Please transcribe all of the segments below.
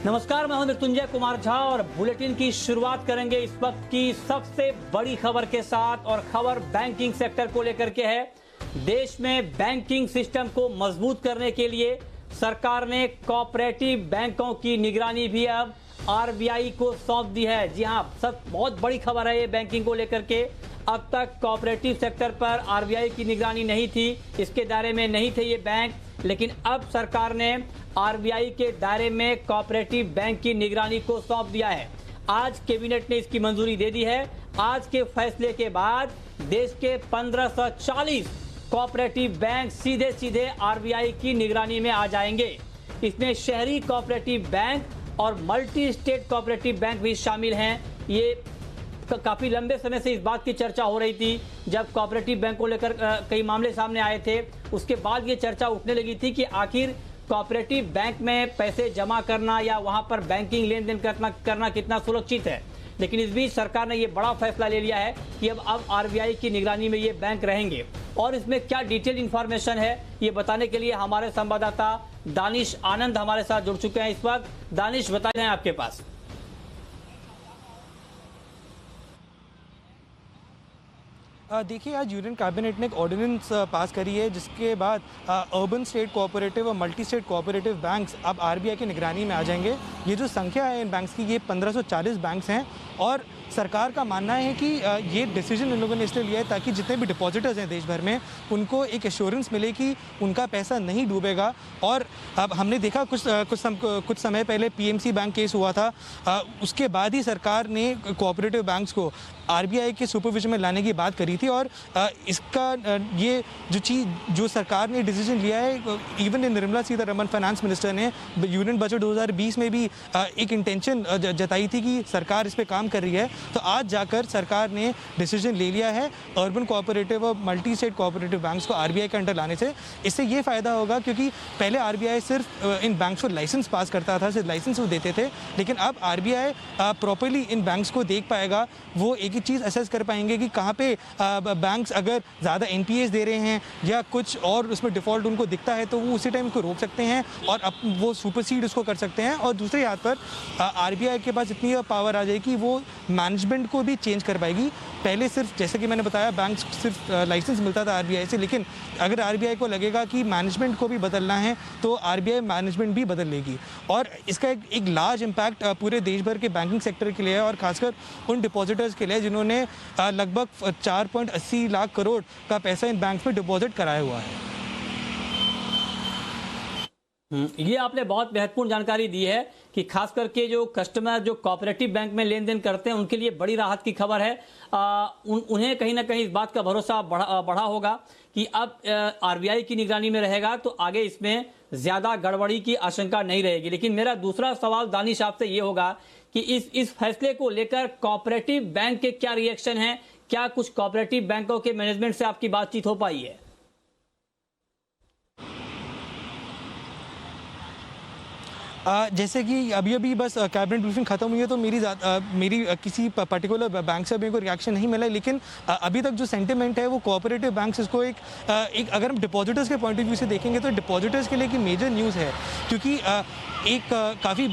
नमस्कार, मैं हूं मृत्युंजय कुमार झा और बुलेटिन की शुरुआत करेंगे इस वक्त की सबसे बड़ी खबर के साथ। और खबर बैंकिंग सेक्टर को लेकर के है। देश में बैंकिंग सिस्टम को मजबूत करने के लिए सरकार ने कोऑपरेटिव बैंकों की निगरानी भी अब आरबीआई को सौंप दी है। जी हां, सब बहुत बड़ी खबर है ये बैंकिंग को लेकर के। अब तक कोऑपरेटिव सेक्टर पर आरबीआई की निगरानी नहीं थी, इसके दायरे में नहीं थे ये बैंक, लेकिन अब सरकार ने आरबीआई के दायरे में कोऑपरेटिव बैंक की निगरानी को सौंप दिया है। आज कैबिनेट ने इसकी मंजूरी दे दी है। आज के फैसले के बाद देश के 1540 कोऑपरेटिव बैंक सीधे सीधे आरबीआई की निगरानी में आ जाएंगे। इसमें शहरी कोऑपरेटिव बैंक और मल्टी स्टेट कोऑपरेटिव बैंक भी शामिल हैं। ये काफी लंबे समय से इस बात की चर्चा हो रही थी। जब कोऑपरेटिव बैंक को लेकर कई मामले सामने आए थे, उसके बाद ये चर्चा उठने लगी थी कि आखिर कोऑपरेटिव बैंक में पैसे जमा करना या वहां पर बैंकिंग लेन देन करना कितना सुरक्षित है। लेकिन इस बीच सरकार ने ये बड़ा फैसला ले लिया है कि अब आरबीआई की निगरानी में ये बैंक रहेंगे। और इसमें क्या डिटेल इंफॉर्मेशन है, ये बताने के लिए हमारे संवाददाता दानिश आनंद हमारे साथ जुड़ चुके हैं इस वक्त। दानिश, बताएं आपके पास। देखिए, आज यूनियन कैबिनेट ने एक ऑर्डिनेंस पास करी है, जिसके बाद अर्बन स्टेट कोऑपरेटिव और मल्टी स्टेट कोऑपरेटिव बैंक्स अब आरबीआई की निगरानी में आ जाएंगे। ये जो संख्या है इन बैंक्स की, ये 1540 बैंक्स हैं। और सरकार का मानना है कि ये डिसीजन इन लोगों ने इसलिए लिया है ताकि जितने भी डिपॉजिटर्स हैं देश भर में, उनको एक एश्योरेंस मिले कि उनका पैसा नहीं डूबेगा। और अब हमने देखा कुछ समय पहले पीएमसी बैंक केस हुआ था, उसके बाद ही सरकार ने कोऑपरेटिव बैंक्स को आरबीआई के सुपरविजन में लाने की बात करी थी। और इसका ये जो सरकार ने डिसीजन लिया है, even Nirmala Sitharaman finance minister ने यूनियन बजट 2020 में भी एक इंटेंशन जताई थी कि सरकार इस पे काम कर रही है। तो आज जाकर सरकार ने डिसीजन ले लिया है अर्बन कोऑपरेटिव और मल्टी स्टेट कोऑपरेटिव बैंक्स को आरबीआई के अंडर लाने से। इससे ये फायदा होगा क्योंकि पहले आरबीआई सिर्फ इन बैंक्स को लाइसेंस पास करता था, सिर्फ लाइसेंस वो देते थे, लेकिन अब आरबीआई प्रॉपर्ली इन बैंक्स को देख पाएगा। वो एक ही चीज़ असेस कर पाएंगे कि कहाँ पे बैंक्स अगर ज़्यादा एनपीएस दे रहे हैं या कुछ और उसमें डिफ़ॉल्ट उनको दिखता है, तो वो उसी टाइम उसको रोक सकते हैं और अब वो सुपरसीड उसको कर सकते हैं। और दूसरे हाथ पर आरबीआई के पास इतनी पावर आ जाएगी कि वो मैनेजमेंट को भी चेंज कर पाएगी। पहले सिर्फ, जैसे कि मैंने बताया, बैंक्स को सिर्फ लाइसेंस मिलता था आरबीआई से, लेकिन अगर आरबीआई को लगेगा कि मैनेजमेंट को भी बदलना है तो आरबीआई मैनेजमेंट भी बदल लेगी। और इसका एक लार्ज इम्पैक्ट पूरे देश भर के बैंकिंग सेक्टर के लिए है और खासकर उन डिपॉजिटर्स के लिए जिन्होंने लगभग 4.80 लाख करोड़ का पैसा इन बैंक में डिपॉजिट कराया हुआ है। ये आपने बहुत महत्वपूर्ण जानकारी दी है कि खास करके जो कस्टमर जो कोऑपरेटिव बैंक में लेन देन करते हैं उनके लिए बड़ी राहत की खबर है। उन्हें कहीं ना कहीं इस बात का भरोसा बढ़ा होगा कि अब आरबीआई की निगरानी में रहेगा तो आगे इसमें ज्यादा गड़बड़ी की आशंका नहीं रहेगी। लेकिन मेरा दूसरा सवाल दानिश आपसे ये होगा कि इस फैसले को लेकर कोऑपरेटिव बैंक के क्या रिएक्शन है? क्या कुछ कोऑपरेटिव बैंकों के मैनेजमेंट से आपकी बातचीत हो पाई है? जैसे कि अभी बस कैबिनेट ब्रीफिंग खत्म हुई है, तो मेरी किसी पर्टिकुलर बैंक से मेरे को रिएक्शन नहीं मिला। लेकिन अभी तक जो सेंटिमेंट है वो कोऑपरेटिव बैंक्स इसको एक अगर हम डिपॉजिटर्स के पॉइंट ऑफ व्यू से देखेंगे तो डिपॉजिटर्स के लिए एक मेजर न्यूज़ है, क्योंकि एक काफ़ी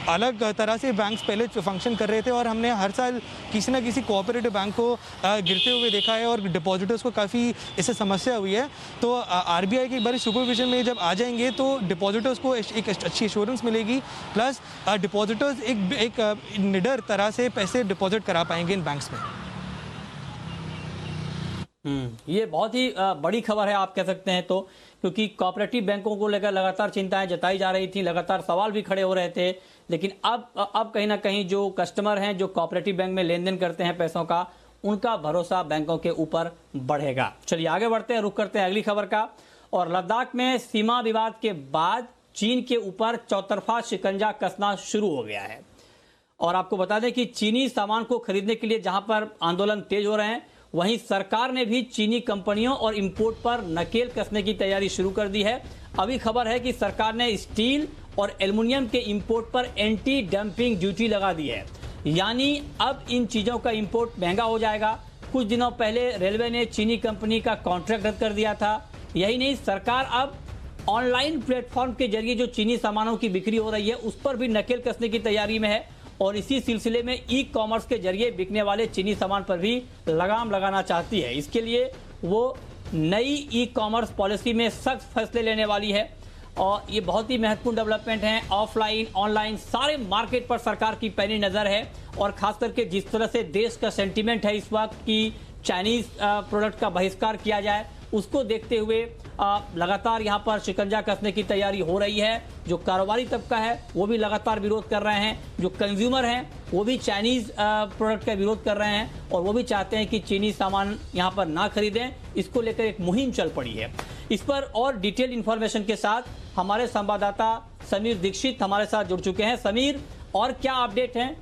अलग तरह से बैंक्स पहले फंक्शन कर रहे थे और हमने हर साल किसी ना किसी कोऑपरेटिव बैंक को गिरते हुए देखा है और डिपॉजिटर्स को काफ़ी इससे समस्या हुई है। तो आरबीआई के एक बार सुपरविजन में जब आ जाएंगे तो डिपॉजिटर्स को एक अच्छी एश्योरेंस मिलेगी, प्लस डिपॉजिटर्स एक निडर तरह से पैसे डिपॉजिट करा पाएंगे इन बैंक्स में। ये बहुत ही बड़ी खबर है आप कह सकते हैं, तो क्योंकि कोऑपरेटिव बैंकों को लेकर लगातार चिंताएं जताई जा रही थी, लगातार सवाल भी खड़े हो रहे थे। लेकिन अब कहीं ना कहीं जो कस्टमर हैं जो कोऑपरेटिव बैंक में लेन देन करते हैं पैसों का, उनका भरोसा बैंकों के ऊपर बढ़ेगा। चलिए आगे बढ़ते हैं, रुख करते हैं अगली खबर का। और लद्दाख में सीमा विवाद के बाद चीन के ऊपर चौतरफा शिकंजा कसना शुरू हो गया है। और आपको बता दें कि चीनी सामान को खरीदने के लिए जहां पर आंदोलन तेज हो रहे हैं, वहीं सरकार ने भी चीनी कंपनियों और इंपोर्ट पर नकेल कसने की तैयारी शुरू कर दी है। अभी खबर है कि सरकार ने स्टील और एल्युमिनियम के इंपोर्ट पर एंटी डंपिंग ड्यूटी लगा दी है, यानी अब इन चीजों का इंपोर्ट महंगा हो जाएगा। कुछ दिनों पहले रेलवे ने चीनी कंपनी का कॉन्ट्रैक्ट रद्द कर दिया था। यही नहीं, सरकार अब ऑनलाइन प्लेटफॉर्म के जरिए जो चीनी सामानों की बिक्री हो रही है उस पर भी नकेल कसने की तैयारी में है और इसी सिलसिले में ई कॉमर्स के जरिए बिकने वाले चीनी सामान पर भी लगाम लगाना चाहती है। इसके लिए वो नई ई कॉमर्स पॉलिसी में सख्त फैसले लेने वाली है और ये बहुत ही महत्वपूर्ण डेवलपमेंट है। ऑफलाइन ऑनलाइन सारे मार्केट पर सरकार की पैनी नजर है और खास करके जिस तरह से देश का सेंटीमेंट है इस वक्त कि चाइनीज प्रोडक्ट का बहिष्कार किया जाए, उसको देखते हुए लगातार यहाँ पर शिकंजा कसने की तैयारी हो रही है। जो कारोबारी तबका है वो भी लगातार विरोध कर रहे हैं, जो कंज्यूमर हैं वो भी चाइनीज प्रोडक्ट का विरोध कर रहे हैं और वो भी चाहते हैं कि चीनी सामान यहाँ पर ना खरीदें। इसको लेकर एक मुहिम चल पड़ी है। इस पर और डिटेल इंफॉर्मेशन के साथ हमारे संवाददाता समीर दीक्षित हमारे साथ जुड़ चुके हैं। समीर, और क्या अपडेट है?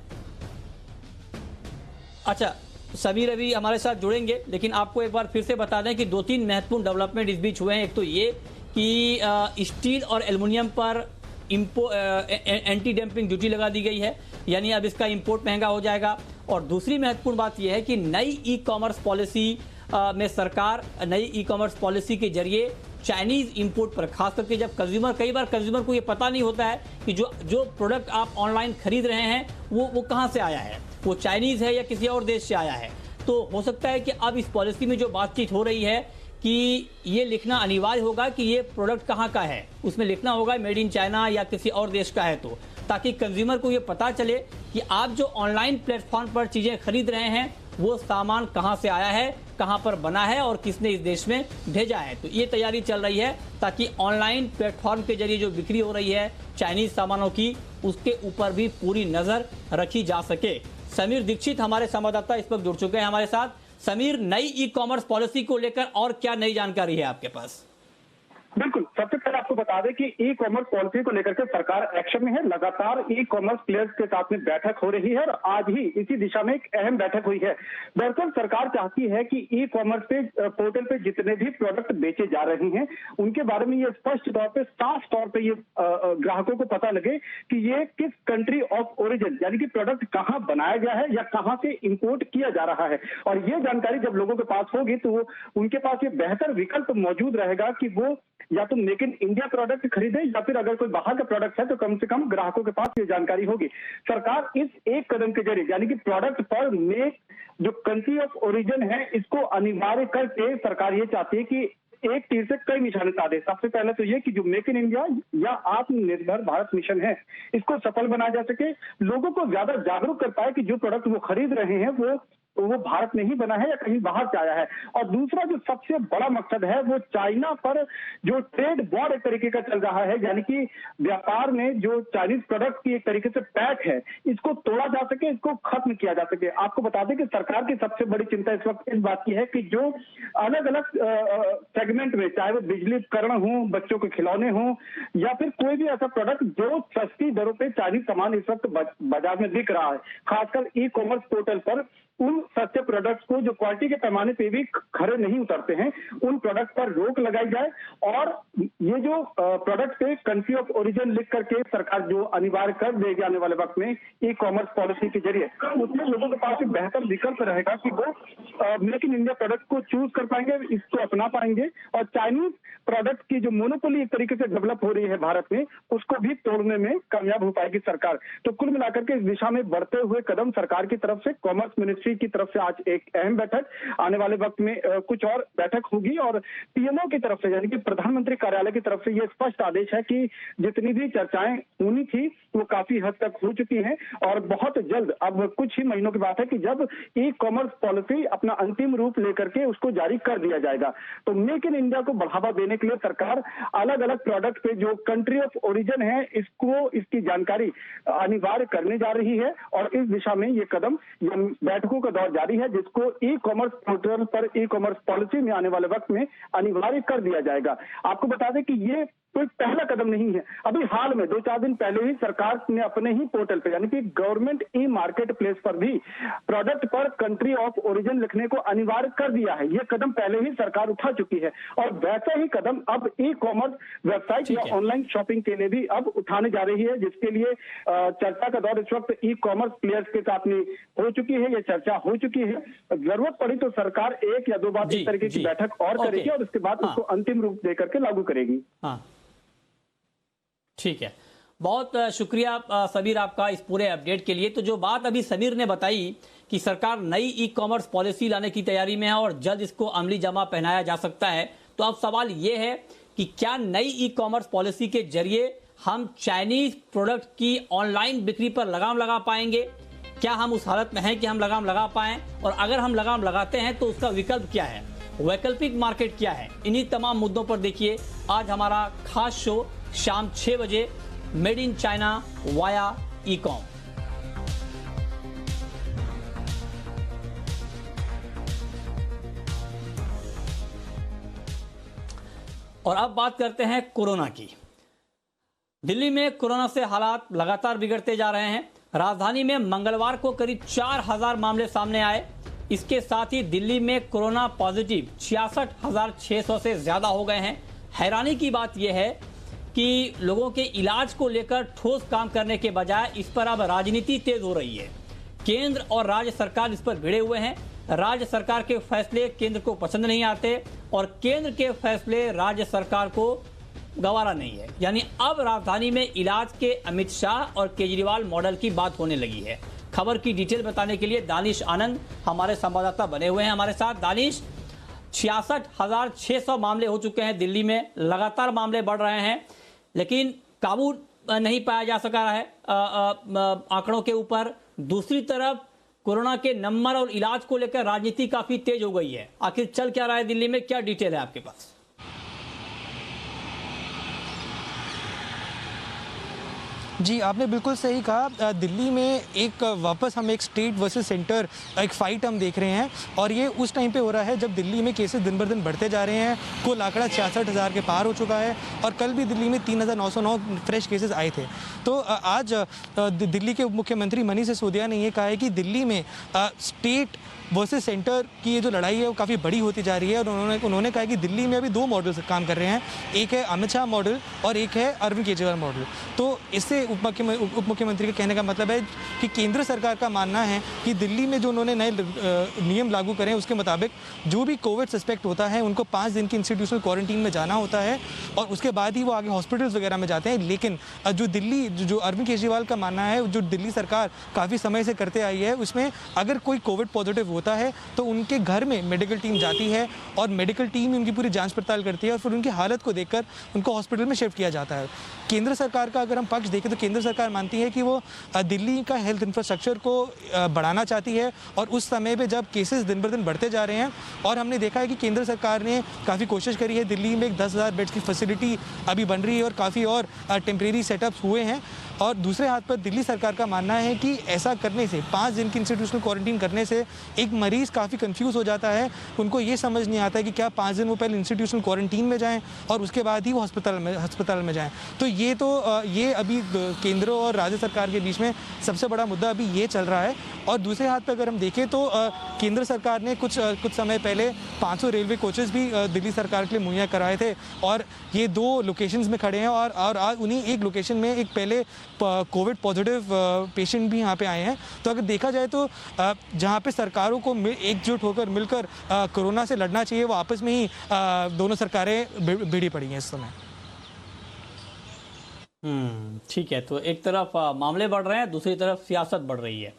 अच्छा, समीर अभी हमारे साथ जुड़ेंगे, लेकिन आपको एक बार फिर से बता दें कि 2-3 महत्वपूर्ण डेवलपमेंट इस बीच हुए हैं। एक तो ये कि स्टील और एल्युमिनियम पर एंटी डंपिंग ड्यूटी लगा दी गई है, यानी अब इसका इंपोर्ट महंगा हो जाएगा। और दूसरी महत्वपूर्ण बात यह है कि नई ई कॉमर्स पॉलिसी में सरकार नई ई कॉमर्स पॉलिसी के जरिए चाइनीज इंपोर्ट पर, खास करके जब कई बार कंज्यूमर को ये पता नहीं होता है कि जो प्रोडक्ट आप ऑनलाइन खरीद रहे हैं वो कहाँ से आया है, वो चाइनीज है या किसी और देश से आया है। तो हो सकता है कि अब इस पॉलिसी में जो बातचीत हो रही है कि ये लिखना अनिवार्य होगा कि ये प्रोडक्ट कहाँ का है, उसमें लिखना होगा मेड इन चाइना या किसी और देश का है, तो ताकि कंज्यूमर को ये पता चले कि आप जो ऑनलाइन प्लेटफॉर्म पर चीजें खरीद रहे हैं वो सामान कहां से आया है, कहां पर बना है और किसने इस देश में भेजा है। तो ये तैयारी चल रही है ताकि ऑनलाइन प्लेटफॉर्म के जरिए जो बिक्री हो रही है चाइनीज सामानों की, उसके ऊपर भी पूरी नजर रखी जा सके। समीर दीक्षित हमारे संवाददाता इस वक्त जुड़ चुके हैं हमारे साथ। समीर, नई ई कॉमर्स पॉलिसी को लेकर और क्या नई जानकारी है आपके पास? बिल्कुल, सबसे पहले आपको बता दें कि ई कॉमर्स पॉलिसी को लेकर के सरकार एक्शन में है। लगातार ई कॉमर्स प्लेयर्स के साथ में बैठक हो रही है और आज ही इसी दिशा में एक अहम बैठक हुई है। दरअसल सरकार चाहती है कि ई कॉमर्स पे पोर्टल पे जितने भी प्रोडक्ट बेचे जा रहे हैं उनके बारे में ये स्पष्ट तौर पे, साफ तौर पे ये ग्राहकों को पता लगे कि ये किस कंट्री ऑफ ओरिजिन, यानी कि प्रोडक्ट कहाँ बनाया गया है या कहाँ से इंपोर्ट किया जा रहा है। और ये जानकारी जब लोगों के पास होगी तो उनके पास ये बेहतर विकल्प मौजूद रहेगा कि वो या तो मेक इन इंडिया प्रोडक्ट खरीदे या फिर अगर कोई बाहर का प्रोडक्ट है तो कम से कम ग्राहकों के पास ये जानकारी होगी। सरकार इस एक कदम के जरिए, यानी कि प्रोडक्ट पर मेक जो कंट्री ऑफ ओरिजिन है इसको अनिवार्य करके सरकार ये चाहती है कि एक तीर से कई निशाने साधे। सबसे पहले तो ये कि जो मेक इन इंडिया या आत्मनिर्भर भारत मिशन है इसको सफल बनाया जा सके, लोगों को ज्यादा जागरूक कर पाए कि जो प्रोडक्ट वो खरीद रहे हैं वो भारत में ही बना है या कहीं बाहर से आया है। और दूसरा जो सबसे बड़ा मकसद है वो चाइना पर जो ट्रेड वॉर एक तरीके का चल रहा है, यानी कि व्यापार में जो चाइनीज प्रोडक्ट की एक तरीके से पैक है इसको तोड़ा जा सके, इसको खत्म किया जा सके। आपको बता दें कि सरकार की सबसे बड़ी चिंता इस वक्त इस बात की है कि जो अलग अलग सेगमेंट में, चाहे वो बिजली उपकरण हो, बच्चों के खिलौने हो या फिर कोई भी ऐसा प्रोडक्ट जो सस्ती दरों पर चाइनीज सामान इस वक्त बाजार में दिख रहा है, खासकर ई कॉमर्स पोर्टल पर उन सस्ते प्रोडक्ट्स को जो क्वालिटी के पैमाने पे भी खरे नहीं उतरते हैं उन प्रोडक्ट पर रोक लगाई जाए। और ये जो प्रोडक्ट पे कंट्री ऑफ ओरिजिन लिख करके सरकार जो अनिवार्य कर देगी आने वाले वक्त में ई कॉमर्स पॉलिसी के जरिए, उसमें लोगों के पास एक बेहतर विकल्प रहेगा कि वो मेक इन इंडिया प्रोडक्ट को चूज कर पाएंगे, इसको अपना पाएंगे और चाइनीज प्रोडक्ट की जो मोनोपोली एक तरीके से डेवलप हो रही है भारत में उसको भी तोड़ने में कामयाब हो पाएगी सरकार। तो कुल मिलाकर के इस दिशा में बढ़ते हुए कदम सरकार की तरफ से, कॉमर्स मिनिस्ट्री की तरफ से आज एक अहम बैठक, आने वाले वक्त में कुछ और बैठक होगी और पीएमओ की तरफ से, यानी कि प्रधानमंत्री कार्यालय की तरफ से यह स्पष्ट आदेश है कि जितनी भी चर्चाएं होनी थी वो काफी हद तक हो चुकी हैं और बहुत जल्द, अब कुछ ही महीनों की बात है कि जब ई कॉमर्स पॉलिसी अपना अंतिम रूप लेकर के उसको जारी कर दिया जाएगा। तो मेक इन इंडिया को बढ़ावा देने के लिए सरकार अलग अलग प्रोडक्ट पे जो कंट्री ऑफ ओरिजिन है इसकी जानकारी अनिवार्य करने जा रही है और इस दिशा में ये कदम बैठकों का दौर जारी है जिसको ई कॉमर्स पोर्टल पर ई कॉमर्स पॉलिसी में आने वाले वक्त में अनिवार्य कर दिया जाएगा। आपको बता दें कि ये कोई पहला कदम नहीं है। अभी हाल में 2-4 दिन पहले ही सरकार ने अपने ही पोर्टल पे, यानी कि गवर्नमेंट ई मार्केट प्लेस पर भी प्रोडक्ट पर कंट्री ऑफ ओरिजिन लिखने को अनिवार्य कर दिया है। ये कदम पहले ही सरकार उठा चुकी है और वैसा ही कदम अब ई कॉमर्स वेबसाइट या ऑनलाइन शॉपिंग के लिए भी अब उठाने जा रही है, जिसके लिए चर्चा का दौर इस वक्त ई कॉमर्स प्लेयर्स के साथ में हो चुकी है, ये चर्चा हो चुकी है। जरूरत पड़ी तो सरकार 1 या 2 बार इस तरीके की बैठक और करेगी और उसके बाद उसको अंतिम रूप देकर के लागू करेगी। ठीक है, बहुत शुक्रिया समीर आपका इस पूरे अपडेट के लिए। तो जो बात अभी समीर ने बताई कि सरकार नई ई कॉमर्स पॉलिसी लाने की तैयारी में है और जल्द इसको अमली जामा पहनाया जा सकता है, तो अब सवाल ये है कि क्या नई ई कॉमर्स पॉलिसी के जरिए हम चाइनीज प्रोडक्ट की ऑनलाइन बिक्री पर लगाम लगा पाएंगे? क्या हम उस हालत में हैं कि हम लगाम लगा पाएं? और अगर हम लगाम लगाते हैं तो उसका विकल्प क्या है, वैकल्पिक मार्केट क्या है? इन्हीं तमाम मुद्दों पर देखिए आज हमारा खास शो शाम 6 बजे, made in China via e com. और अब बात करते हैं कोरोना की। दिल्ली में कोरोना से हालात लगातार बिगड़ते जा रहे हैं। राजधानी में मंगलवार को करीब 4000 मामले सामने आए। इसके साथ ही दिल्ली में कोरोना पॉजिटिव 66,600 से ज्यादा हो गए हैं। हैरानी की बात यह है कि लोगों के इलाज को लेकर ठोस काम करने के बजाय इस पर अब राजनीति तेज हो रही है। केंद्र और राज्य सरकार इस पर भिड़े हुए हैं। राज्य सरकार के फैसले केंद्र को पसंद नहीं आते और केंद्र के फैसले राज्य सरकार को गवारा नहीं है। यानी अब राजधानी में इलाज के अमित शाह और केजरीवाल मॉडल की बात होने लगी है। खबर की डिटेल बताने के लिए दानिश आनंद हमारे संवाददाता बने हुए हैं हमारे साथ। दानिश, 66,600 मामले हो चुके हैं दिल्ली में, लगातार मामले बढ़ रहे हैं लेकिन काबू नहीं पाया जा सका है आंकड़ों के ऊपर। दूसरी तरफ कोरोना के नंबर और इलाज को लेकर राजनीति काफी तेज हो गई है। आखिर चल क्या रहा है दिल्ली में, क्या डिटेल है आपके पास? जी, आपने बिल्कुल सही कहा। दिल्ली में एक वापस हम एक स्टेट वर्सेस सेंटर एक फाइट हम देख रहे हैं और ये उस टाइम पे हो रहा है जब दिल्ली में केसेस दिन बर दिन बढ़ते जा रहे हैं। कुल आंकड़ा 66,000 के पार हो चुका है और कल भी दिल्ली में 3,909 फ्रेश केसेस आए थे। तो आज दिल्ली के उप मुख्यमंत्री मनीष सिसोदिया ने ये कहा है कि दिल्ली में स्टेट वर्सेस सेंटर की ये जो लड़ाई है वो काफ़ी बड़ी होती जा रही है और उन्होंने कहा कि दिल्ली में अभी 2 मॉडल काम कर रहे हैं, एक है अमित शाह मॉडल और एक है अरविंद केजरीवाल मॉडल। तो इससे उप मुख्यमंत्री के कहने का मतलब है कि केंद्र सरकार का मानना है कि दिल्ली में जो उन्होंने नए नियम लागू करें उसके मुताबिक जो भी कोविड सस्पेक्ट होता है उनको 5 दिन की इंस्टीट्यूशनल क्वारंटीन में जाना होता है और उसके बाद ही वो आगे हॉस्पिटल्स वगैरह में जाते हैं। लेकिन जो अरविंद केजरीवाल का मानना है, जो दिल्ली सरकार काफ़ी समय से करते आई है, उसमें अगर कोई कोविड पॉजिटिव होता है तो उनके घर में मेडिकल टीम जाती है और मेडिकल टीम उनकी पूरी जांच पड़ताल करती है और फिर उनकी हालत को देखकर उनको हॉस्पिटल में शिफ्ट किया जाता है। केंद्र सरकार का अगर हम पक्ष देखें तो केंद्र सरकार मानती है कि वो दिल्ली का हेल्थ इंफ्रास्ट्रक्चर को बढ़ाना चाहती है और उस समय पे जब केसेस दिन ब दिन बढ़ते जा रहे हैं और हमने देखा है कि केंद्र सरकार ने काफ़ी कोशिश करी है। दिल्ली में एक 10,000 बेड्स की फैसिलिटी अभी बन रही है और काफ़ी और टेम्परेरी सेटअप्स हुए हैं। और दूसरे हाथ पर दिल्ली सरकार का मानना है कि ऐसा करने से, 5 दिन की इंस्टीट्यूशनल क्वारंटीन करने से एक मरीज़ काफ़ी कंफ्यूज हो जाता है। उनको ये समझ नहीं आता है कि क्या 5 दिन वो पहले इंस्टीट्यूशनल क्वारंटीन में जाएं और उसके बाद ही वो अस्पताल में जाएं। तो ये अभी केंद्र और राज्य सरकार के बीच में सबसे बड़ा मुद्दा अभी ये चल रहा है। और दूसरे हाथ पर अगर हम देखें तो केंद्र सरकार ने कुछ समय पहले 500 रेलवे कोचेस भी दिल्ली सरकार के लिए मुहैया कराए थे और ये 2 लोकेशंस में खड़े हैं और आज उन्हीं एक लोकेशन में एक पहले कोविड पॉजिटिव पेशेंट भी यहाँ पे आए हैं। तो अगर देखा जाए तो जहाँ पे सरकारों को एकजुट होकर मिलकर कोरोना से लड़ना चाहिए, वो आपस में ही दोनों सरकारें भिड़ी पड़ी हैं इस समय। ठीक है, तो एक तरफ मामले बढ़ रहे हैं, दूसरी तरफ सियासत बढ़ रही है।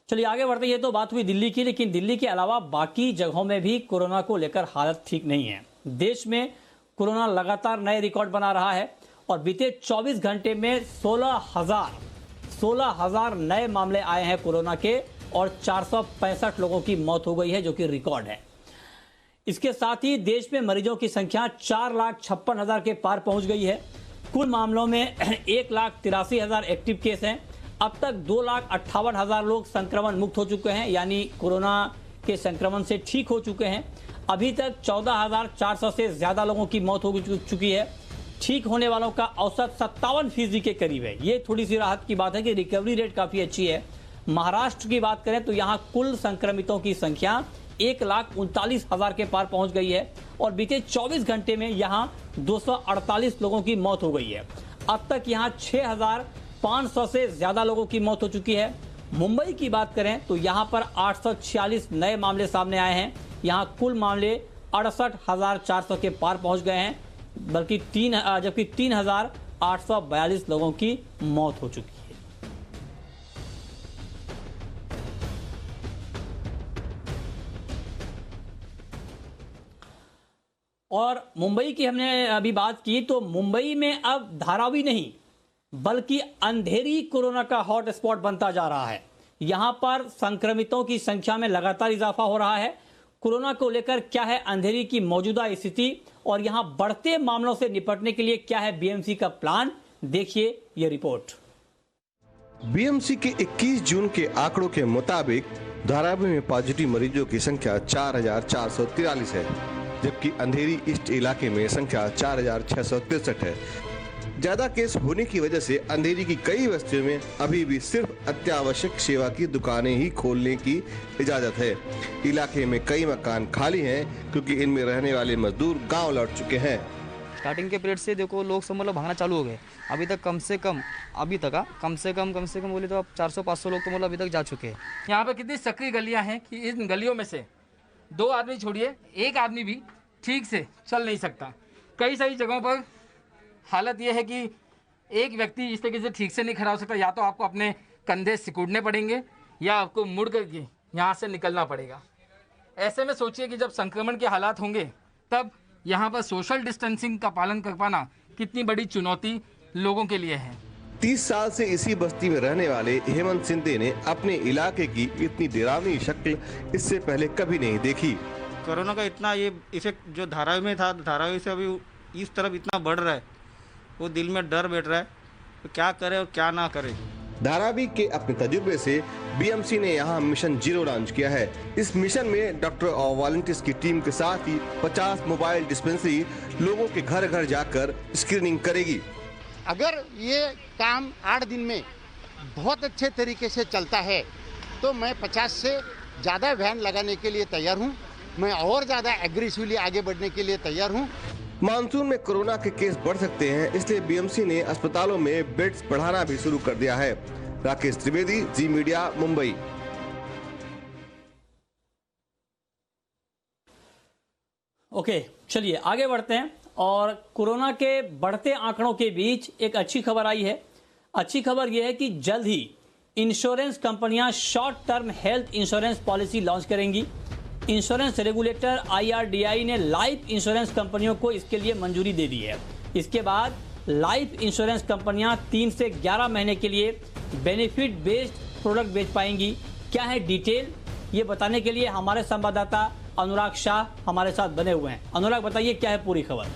चलिए आगे बढ़ते हैं। ये तो बात हुई दिल्ली की, लेकिन दिल्ली के अलावा बाकी जगहों में भी कोरोना को लेकर हालत ठीक नहीं है। देश में कोरोना लगातार नए रिकॉर्ड बना रहा है और बीते 24 घंटे में 16,000 नए मामले आए हैं कोरोना के और 465 लोगों की मौत हो गई है, जो कि रिकॉर्ड है। इसके साथ ही देश में मरीजों की संख्या 4,56,000 के पार पहुंच गई है। कुल मामलों में 1,83,000 एक्टिव केस हैं। अब तक 2,58,000 लोग संक्रमण मुक्त हो चुके हैं, यानी कोरोना के संक्रमण से ठीक हो चुके हैं। अभी तक 14,400 से ज्यादा लोगों की मौत हो चुकी है। ठीक होने वालों का औसत 57% के करीब है। ये थोड़ी सी राहत की बात है कि रिकवरी रेट काफी अच्छी है। महाराष्ट्र की बात करें तो यहाँ कुल संक्रमितों की संख्या 1,39,000 के पार पहुंच गई है और बीते 24 घंटे में यहाँ 248 लोगों की मौत हो गई है। अब तक यहाँ 6,500 से ज्यादा लोगों की मौत हो चुकी है। मुंबई की बात करें तो यहाँ पर 846 नए मामले सामने आए हैं। यहाँ कुल मामले 68,400 के पार पहुंच गए हैं, जबकि 3,000 842 लोगों की मौत हो चुकी है। और मुंबई की हमने अभी बात की तो मुंबई में अब धारावी नहीं बल्कि अंधेरी कोरोना का हॉट स्पॉट बनता जा रहा है। यहां पर संक्रमितों की संख्या में लगातार इजाफा हो रहा है। कोरोना को लेकर क्या है अंधेरी की मौजूदा स्थिति और यहां बढ़ते मामलों से निपटने के लिए क्या है बीएमसी का प्लान, देखिए यह रिपोर्ट। बीएमसी के 21 जून के आंकड़ों के मुताबिक धारावी में पॉजिटिव मरीजों की संख्या 4,443 है, जबकि अंधेरी ईस्ट इलाके में संख्या 4,663 है। ज्यादा केस होने की वजह से अंधेरी की कई बस्तियों में अभी भी सिर्फ अत्यावश्यक सेवा की दुकानें ही खोलने की इजाजत है। इलाके में कई मकान खाली हैं क्योंकि इनमें रहने वाले मजदूर गांव लौट चुके हैं। स्टार्टिंग के पीरियड से देखो लोग सब मतलब भागना चालू हो गए। अभी तक कम से कम बोले तो अब 400-500 लोग तो मतलब अभी तक जा चुके हैं। यहाँ पे कितनी सक्रिय गलियाँ हैं कि इन गलियों में से 2 आदमी छोड़िए 1 आदमी भी ठीक से चल नहीं सकता। कई सारी जगहों पर हालत यह है कि एक व्यक्ति इस तरीके से ठीक से नहीं खड़ा हो सकता। या तो आपको अपने कंधे सिकुड़ने पड़ेंगे या आपको मुड़ करके यहाँ से निकलना पड़ेगा। ऐसे में सोचिए कि जब संक्रमण के हालात होंगे तब यहाँ पर सोशल डिस्टेंसिंग का पालन कर पाना कितनी बड़ी चुनौती लोगों के लिए है। 30 साल से इसी बस्ती में रहने वाले हेमंत सिंधे ने अपने इलाके की इतनी डरावनी शक्ल इससे पहले कभी नहीं देखी। कोरोना का इतना ये इफेक्ट जो धारावी में था, धारावी से अभी इस तरफ इतना बढ़ रहा है, वो दिल में डर बैठ रहा है तो क्या करे और क्या ना करे। धारावी के अपने तजुर्बे से बीएमसी ने यहाँ मिशन 0 लॉन्च किया है। इस मिशन में डॉक्टर और वॉलंटियर्स की टीम के साथ ही 50 मोबाइल डिस्पेंसरी लोगों के घर घर जाकर स्क्रीनिंग करेगी। अगर ये काम 8 दिन में बहुत अच्छे तरीके से चलता है तो मैं 50 से ज़्यादा वैन लगाने के लिए तैयार हूँ। मैं और ज़्यादा एग्रेसिवली आगे बढ़ने के लिए तैयार हूँ। मानसून में कोरोना के केस बढ़ सकते हैं, इसलिए बीएमसी ने अस्पतालों में बेड्स बढ़ाना भी शुरू कर दिया है। राकेश त्रिवेदी, जी मीडिया, मुंबई। ओके, चलिए आगे बढ़ते हैं। और कोरोना के बढ़ते आंकड़ों के बीच एक अच्छी खबर आई है। अच्छी खबर यह है कि जल्द ही इंश्योरेंस कंपनियां short term health insurance policy launch करेंगी। इंश्योरेंस रेगुलेटर IRDAI ने लाइफ इंश्योरेंस कंपनियों को इसके लिए मंजूरी दे दी है। इसके बाद लाइफ इंश्योरेंस कंपनियां 3 से 11 महीने के लिए बेनिफिट बेस्ड प्रोडक्ट बेच पाएंगी। क्या है डिटेल, ये बताने के लिए हमारे संवाददाता अनुराग शाह हमारे साथ बने हुए हैं। अनुराग, बताइए क्या है पूरी खबर।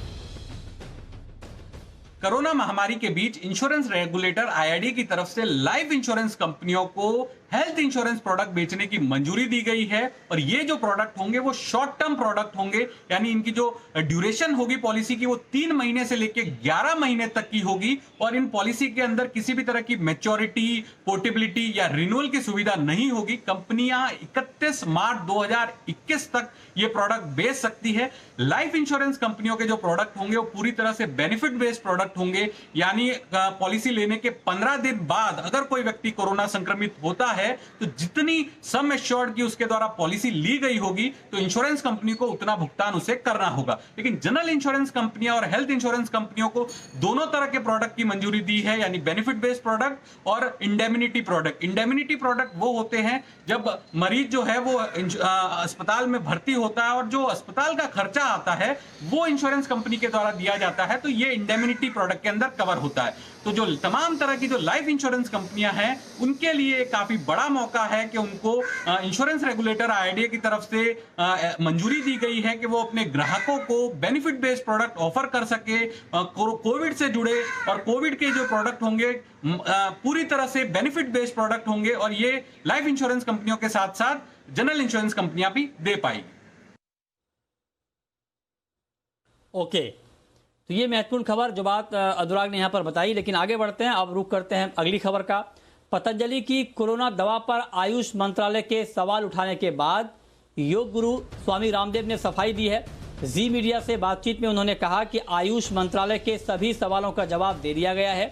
कोरोना महामारी के बीच इंश्योरेंस रेगुलेटर IRDAI की तरफ से लाइफ इंश्योरेंस कंपनियों को हेल्थ इंश्योरेंस प्रोडक्ट बेचने की मंजूरी दी गई है। और ये जो प्रोडक्ट होंगे वो शॉर्ट टर्म प्रोडक्ट होंगे, यानी इनकी जो ड्यूरेशन होगी पॉलिसी की वो 3 महीने से लेकर 11 महीने तक की होगी। और इन पॉलिसी के अंदर किसी भी तरह की मैच्योरिटी, पोर्टेबिलिटी या रिन्यूअल की सुविधा नहीं होगी। कंपनियां 31 मार्च 2021 तक ये प्रोडक्ट बेच सकती है। लाइफ इंश्योरेंस कंपनियों के जो प्रोडक्ट होंगे वो पूरी तरह से बेनिफिट बेस्ड प्रोडक्ट होंगे, यानी पॉलिसी लेने के 15 दिन बाद अगर कोई व्यक्ति कोरोना संक्रमित होता है तो जितनी सम एश्योर्ड की उसके द्वारा पॉलिसी ली गई होगी तो इंश्योरेंस कंपनी को उतना भुगतान उसे करना होगा। लेकिन जनरल इंश्योरेंस कंपनियां और हेल्थ इंश्योरेंस कंपनियों को दोनों तरह के प्रोडक्ट की मंजूरी दी है, यानी बेनिफिट बेस्ड प्रोडक्ट और इंडेमिनिटी प्रोडक्ट। इंडेमिनिटी प्रोडक्ट वो होते हैं जब मरीज जो है वो अस्पताल में भर्ती होता है और जो अस्पताल का खर्चा आता है वो इंश्योरेंस कंपनी के द्वारा दिया जाता है, तो ये इंडेमिनिटी प्रोडक्ट के अंदर कवर होता है। तो जो तमाम तरह की जो लाइफ इंश्योरेंस कंपनियां हैं उनके लिए काफी बड़ा मौका है कि उनको इंश्योरेंस रेगुलेटर IRDAI की तरफ से मंजूरी दी गई है कि वो अपने ग्राहकों को बेनिफिट बेस्ड प्रोडक्ट ऑफर कर सके। कोविड से जुड़े और कोविड के जो प्रोडक्ट होंगे पूरी तरह से बेनिफिट बेस्ड प्रोडक्ट होंगे और ये लाइफ इंश्योरेंस कंपनियों के साथ साथ जनरल इंश्योरेंस कंपनियां भी दे पाएंगी। ओके, तो ये महत्वपूर्ण खबर जो बात अनुराग ने यहां पर बताई। लेकिन आगे बढ़ते हैं, अब रुख करते हैं अगली खबर का। पतंजलि की कोरोना दवा पर आयुष मंत्रालय के सवाल उठाने के बाद योग गुरु स्वामी रामदेव ने सफाई दी है। जी मीडिया से बातचीत में उन्होंने कहा कि आयुष मंत्रालय के सभी सवालों का जवाब दे दिया गया है,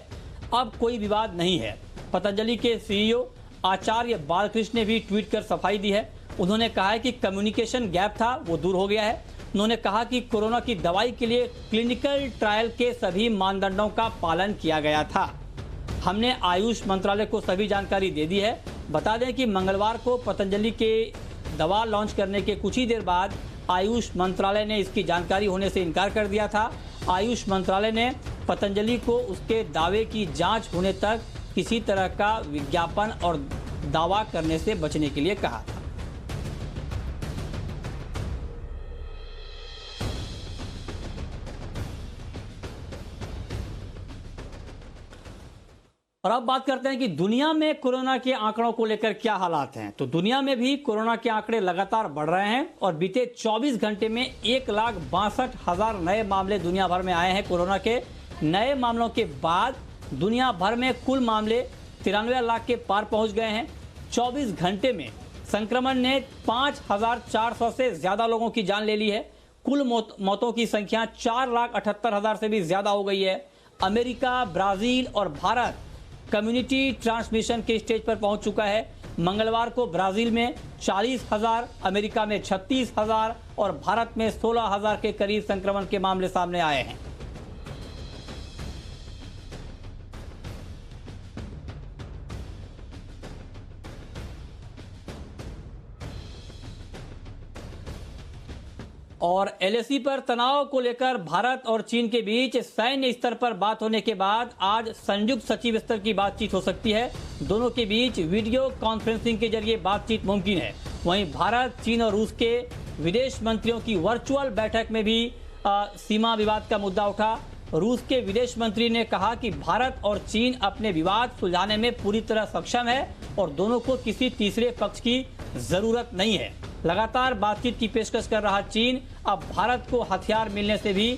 अब कोई विवाद नहीं है। पतंजलि के CEO आचार्य बालकृष्ण ने भी ट्वीट कर सफाई दी है। उन्होंने कहा है कि कम्युनिकेशन गैप था वो दूर हो गया है। उन्होंने कहा कि कोरोना की दवाई के लिए क्लिनिकल ट्रायल के सभी मानदंडों का पालन किया गया था। हमने आयुष मंत्रालय को सभी जानकारी दे दी है। बता दें कि मंगलवार को पतंजलि के दवा लॉन्च करने के कुछ ही देर बाद आयुष मंत्रालय ने इसकी जानकारी होने से इनकार कर दिया था। आयुष मंत्रालय ने पतंजलि को उसके दावे की जांच होने तक किसी तरह का विज्ञापन और दावा करने से बचने के लिए कहा था। और अब बात करते हैं कि दुनिया में कोरोना के आंकड़ों को लेकर क्या हालात हैं। तो दुनिया में भी कोरोना के आंकड़े लगातार बढ़ रहे हैं और बीते 24 घंटे में 1,62,000 नए मामले दुनिया भर में आए हैं। कोरोना के नए मामलों के बाद दुनिया भर में कुल मामले 93 लाख के पार पहुंच गए हैं। 24 घंटे में संक्रमण ने 5,400 से ज्यादा लोगों की जान ले ली है। कुल मौतों की संख्या 4,78,000 से भी ज्यादा हो गई है। अमेरिका, ब्राजील और भारत कम्युनिटी ट्रांसमिशन के स्टेज पर पहुंच चुका है। मंगलवार को ब्राजील में 40,000, अमेरिका में 36,000 और भारत में 16,000 के करीब संक्रमण के मामले सामने आए हैं। और एलएसी पर तनाव को लेकर भारत और चीन के बीच सैन्य स्तर पर बात होने के बाद आज संयुक्त सचिव स्तर की बातचीत हो सकती है। दोनों के बीच वीडियो कॉन्फ्रेंसिंग के जरिए बातचीत मुमकिन है। वहीं भारत, चीन और रूस के विदेश मंत्रियों की वर्चुअल बैठक में भी सीमा विवाद का मुद्दा उठा। रूस के विदेश मंत्री ने कहा कि भारत और चीन अपने विवाद सुलझाने में पूरी तरह सक्षम है और दोनों को किसी तीसरे पक्ष की जरूरत नहीं है। लगातार बातचीत की पेशकश कर रहा चीन अब भारत को हथियार मिलने से भी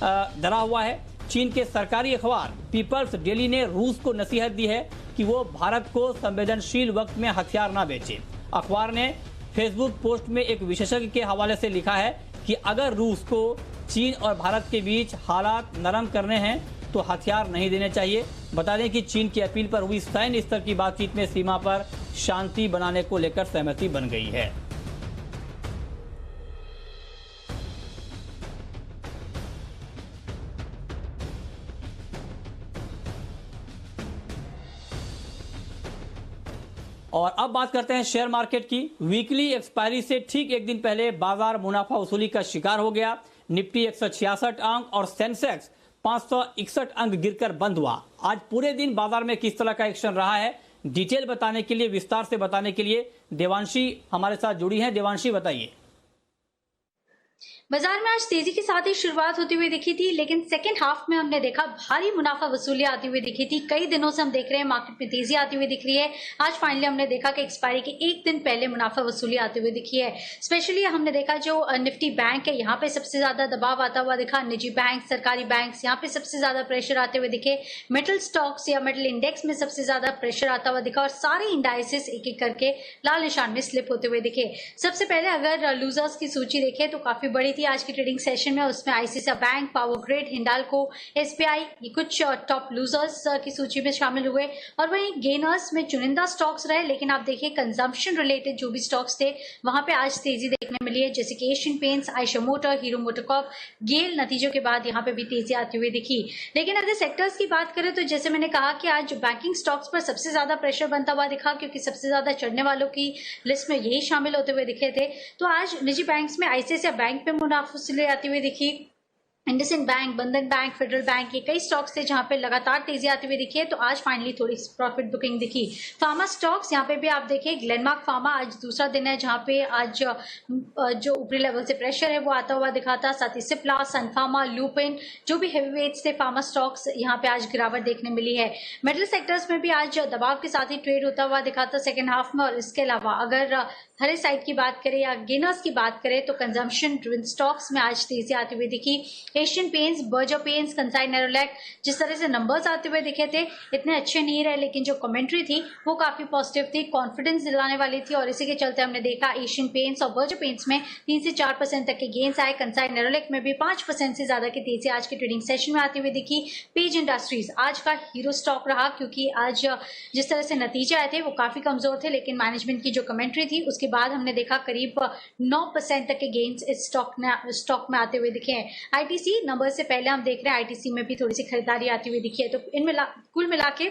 डरा हुआ है। चीन के सरकारी अखबार पीपल्स डेली ने रूस को नसीहत दी है कि वो भारत को संवेदनशील वक्त में हथियार न बेचे। अखबार ने फेसबुक पोस्ट में एक विशेषज्ञ के हवाले से लिखा है कि अगर रूस को चीन और भारत के बीच हालात नरम करने हैं तो हथियार नहीं देने चाहिए। बता दें कि चीन की अपील पर हुई सैन्य स्तर की बातचीत में सीमा पर शांति बनाने को लेकर सहमति बन गई है। और अब बात करते हैं शेयर मार्केट की। वीकली एक्सपायरी से ठीक एक दिन पहले बाजार मुनाफा वसूली का शिकार हो गया। निफ्टी 166 अंक और सेंसेक्स 561 अंक गिरकर बंद हुआ। आज पूरे दिन बाजार में किस तरह का एक्शन रहा है, डिटेल बताने के लिए, विस्तार से बताने के लिए देवांशी हमारे साथ जुड़ी हैं। देवांशी, बताइए। बाजार में आज तेजी के साथ ही शुरुआत होती हुई दिखी थी, लेकिन सेकेंड हाफ में हमने देखा भारी मुनाफा वसूली आती हुई दिखी थी। कई दिनों से हम देख रहे हैं मार्केट में तेजी आती हुई दिख रही है। आज फाइनली हमने देखा कि एक्सपायरी के एक दिन पहले मुनाफा वसूली आती हुई दिखी है। स्पेशली हमने देखा जो निफ्टी बैंक है, यहाँ पे सबसे ज्यादा दबाव आता हुआ दिखा। निजी बैंक, सरकारी बैंक, यहाँ पे सबसे ज्यादा प्रेशर आते हुए दिखे। मेटल स्टॉक्स या मेटल इंडेक्स में सबसे ज्यादा प्रेशर आता हुआ दिखा और सारे इंडाइसेस एक एक करके लाल निशान में स्लिप होते हुए दिखे। सबसे पहले अगर लूजर्स की सूची देखें तो काफी बड़ी थी आज की ट्रेडिंग सेशन में। उसमें ICICI bank, power grid, Hindalco, SBI, ये कुछ टॉप लूजर्स की सूची में शामिल हुए। और वहीं गेनर्स में चुनिंदा स्टॉक्स रहे, लेकिन आप देखिए कंजम्पशन रिलेटेड जो भी स्टॉक्स थे वहां पे आज तेजी देखने मिली है, जैसे कि Asian Paints, Eicher Motor, Hero MotoCorp, GAIL नतीजों के बाद यहाँ पे भी तेजी आती हुई दिखी। लेकिन अगर सेक्टर्स की बात करें तो जैसे मैंने कहा कि आज बैंकिंग स्टॉक्स पर सबसे ज्यादा प्रेशर बनता हुआ दिखा, क्योंकि सबसे ज्यादा चढ़ने वालों की लिस्ट में यही शामिल होते हुए दिखे थे। तो आज निजी बैंक्स में आईसीआईसीआई बैंक पे मुनाफा वसूली आती हुई दिखी। इंडसइंड बैंक, बंधन बैंक, फेडरल बैंक, ये कई स्टॉक्स थे जहां पे लगातार तेजी आती हुई दिखी है। तो आज फाइनली थोड़ी प्रॉफिट बुकिंग दिखी। फार्मा स्टॉक्स यहाँ पे भी आप देखें, ग्लेनमार्क फार्मा आज दूसरा दिन है जहां पे आज जो ऊपरी लेवल से प्रेशर है वो आता हुआ दिखा था। साथ ही सिप्ला, सन फार्मा, लुपिन, जो भी हेवीवेट्स थे फार्मा स्टॉक्स, यहाँ पे आज गिरावट देखने मिली है। मेटल सेक्टर्स में भी आज दबाव के साथ ही ट्रेड होता हुआ दिखा था सेकेंड हाफ में। और इसके अलावा अगर हरे साइड की बात करें या गेनर्स की बात करें तो कंजम्पशन ड्रिवन स्टॉक्स में आज तेजी आती हुई दिखी। Asian paints, Berger paints, Kansai Nerolac जिस तरह से नंबर्स आते हुए दिखे थे इतने अच्छे नहीं रहे, लेकिन जो कमेंट्री थी वो काफी पॉजिटिव थी, कॉन्फिडेंस दिलाने वाली थी और इसी के चलते हमने देखा एशियन पेंट्स और बर्जर पेंट्स में 3 से 4% तक के गेंस आए। कंसाई नेरोलैक में भी 5% से ज्यादा की तेजी आज के ट्रेडिंग सेशन में आती हुई दिखी। पेज इंडस्ट्रीज आज का हीरो स्टॉक रहा, क्योंकि आज जिस तरह से नतीजे आए थे वो काफी कमजोर थे, लेकिन मैनेजमेंट की जो कमेंट्री थी उसके बाद हमने देखा करीब 9% तक के गेंस इस स्टॉक में आते हुए दिखे हैं। आईटीसी नंबर से पहले हम देख रहे हैं आईटीसी में भी थोड़ी सी खरीदारी आती हुई दिखी है। तो कुल मिला के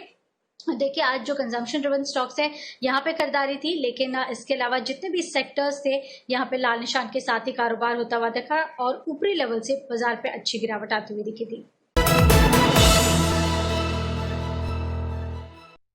देखिए आज जो कंजम्पशन ड्रिवन स्टॉक्स है यहाँ पे खरीदारी थी, लेकिन इसके अलावा जितने भी सेक्टर्स थे यहाँ पे लाल निशान के साथ ही कारोबार होता हुआ देखा और ऊपरी लेवल से बाजार पे अच्छी गिरावट आती हुई दिखी थी।